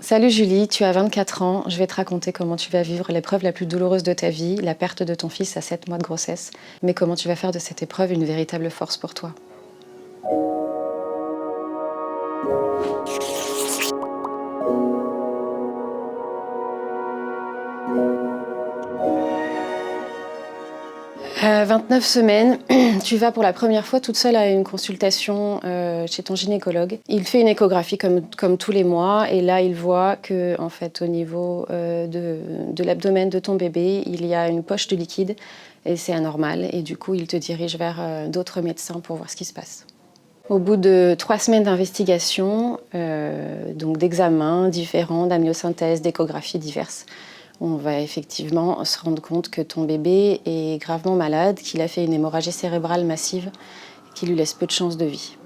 Salut Julie, tu as 24 ans. Je vais te raconter comment tu vas vivre l'épreuve la plus douloureuse de ta vie, la perte de ton fils à 7 mois de grossesse, mais comment tu vas faire de cette épreuve une véritable force pour toi. 29 semaines, tu vas pour la première fois toute seule à une consultation chez ton gynécologue. Il fait une échographie comme tous les mois et là il voit que en fait, au niveau de l'abdomen de ton bébé, il y a une poche de liquide et c'est anormal et du coup il te dirige vers d'autres médecins pour voir ce qui se passe. Au bout de 3 semaines d'investigation, donc d'examens différents, d'amniosynthèse, d'échographies diverses, on va effectivement se rendre compte que ton bébé est gravement malade, qu'il a fait une hémorragie cérébrale massive, qui lui laisse peu de chances de vie.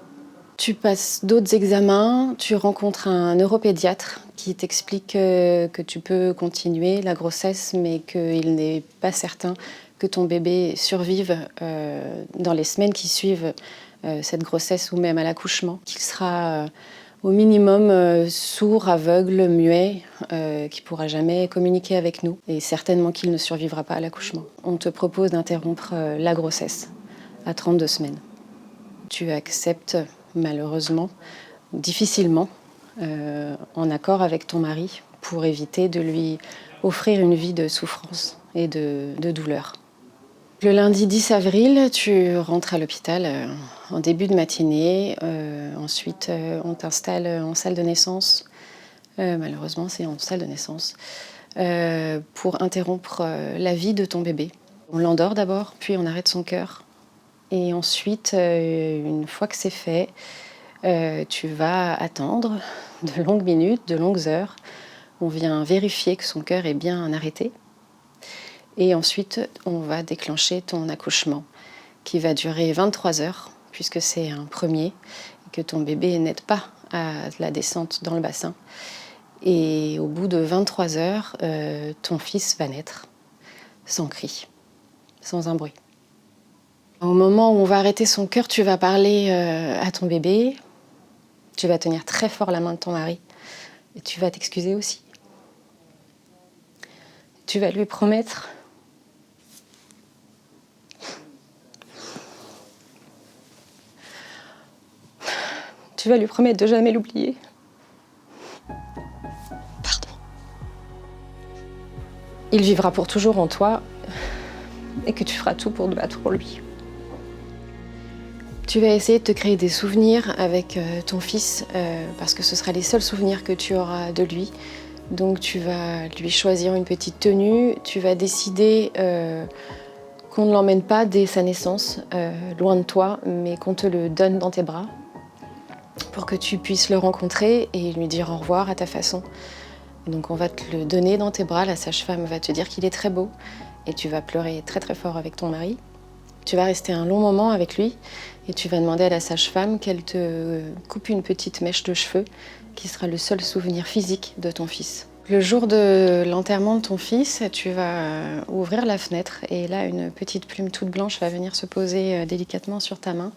Tu passes d'autres examens, tu rencontres un neuropédiatre qui t'explique que tu peux continuer la grossesse, mais qu'il n'est pas certain que ton bébé survive dans les semaines qui suivent cette grossesse ou même à l'accouchement, qu'il sera au minimum sourd, aveugle, muet, qui ne pourra jamais communiquer avec nous et certainement qu'il ne survivra pas à l'accouchement. On te propose d'interrompre la grossesse à 32 semaines. Tu acceptes malheureusement, difficilement, en accord avec ton mari pour éviter de lui offrir une vie de souffrance et de douleur. Le lundi 10 avril, tu rentres à l'hôpital en début de matinée. Ensuite, on t'installe en salle de naissance. Malheureusement, c'est en salle de naissance. Pour interrompre la vie de ton bébé. On l'endort d'abord, puis on arrête son cœur. Et ensuite, une fois que c'est fait, tu vas attendre de longues minutes, de longues heures. On vient vérifier que son cœur est bien arrêté. Et ensuite, on va déclencher ton accouchement, qui va durer 23 heures, puisque c'est un premier, et que ton bébé n'aide pas à la descente dans le bassin. Et au bout de 23 heures, ton fils va naître, sans cri, sans un bruit. Au moment où on va arrêter son cœur, tu vas parler à ton bébé, tu vas tenir très fort la main de ton mari, et tu vas t'excuser aussi. Tu vas lui promettre de jamais l'oublier. Pardon. Il vivra pour toujours en toi et que tu feras tout pour te battre pour lui. Tu vas essayer de te créer des souvenirs avec ton fils parce que ce sera les seuls souvenirs que tu auras de lui. Donc tu vas lui choisir une petite tenue, tu vas décider qu'on ne l'emmène pas dès sa naissance, loin de toi, mais qu'on te le donne dans tes bras pour que tu puisses le rencontrer et lui dire au revoir à ta façon. Donc on va te le donner dans tes bras, la sage-femme va te dire qu'il est très beau et tu vas pleurer très très fort avec ton mari. Tu vas rester un long moment avec lui et tu vas demander à la sage-femme qu'elle te coupe une petite mèche de cheveux qui sera le seul souvenir physique de ton fils. Le jour de l'enterrement de ton fils, tu vas ouvrir la fenêtre et là, une petite plume toute blanche va venir se poser délicatement sur ta main.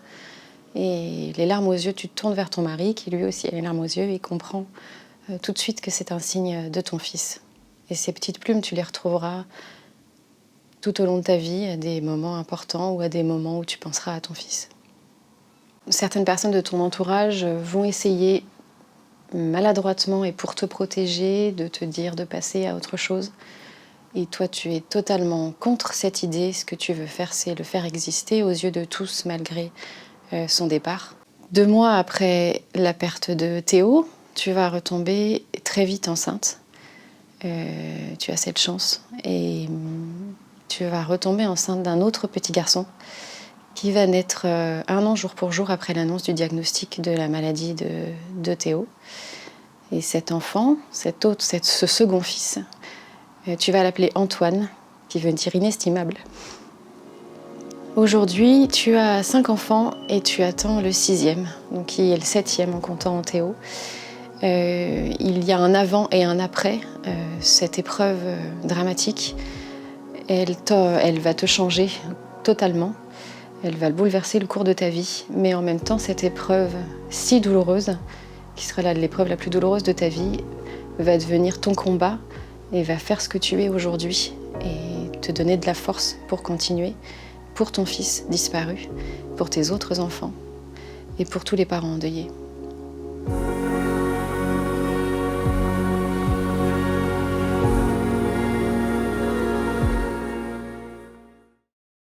Et les larmes aux yeux, tu te tournes vers ton mari qui lui aussi a les larmes aux yeux et comprend tout de suite que c'est un signe de ton fils. Et ces petites plumes, tu les retrouveras tout au long de ta vie, à des moments importants ou à des moments où tu penseras à ton fils. Certaines personnes de ton entourage vont essayer maladroitement et pour te protéger, de te dire de passer à autre chose. Et toi, tu es totalement contre cette idée. Ce que tu veux faire, c'est le faire exister aux yeux de tous, malgré son départ. 2 mois après la perte de Théo, tu vas retomber très vite enceinte. Tu as cette chance. Et tu vas retomber enceinte d'un autre petit garçon qui va naître 1 an jour pour jour après l'annonce du diagnostic de la maladie de Théo. Et cet enfant, ce second fils, tu vas l'appeler Antoine, qui veut dire inestimable. Aujourd'hui, tu as 5 enfants et tu attends le 6e, donc qui est le 7e en comptant Théo. Il y a un avant et un après cette épreuve dramatique. Elle va te changer totalement. Elle va bouleverser le cours de ta vie. Mais en même temps, cette épreuve si douloureuse, qui sera l'épreuve la plus douloureuse de ta vie, va devenir ton combat et va faire ce que tu es aujourd'hui et te donner de la force pour continuer, pour ton fils disparu, pour tes autres enfants et pour tous les parents endeuillés.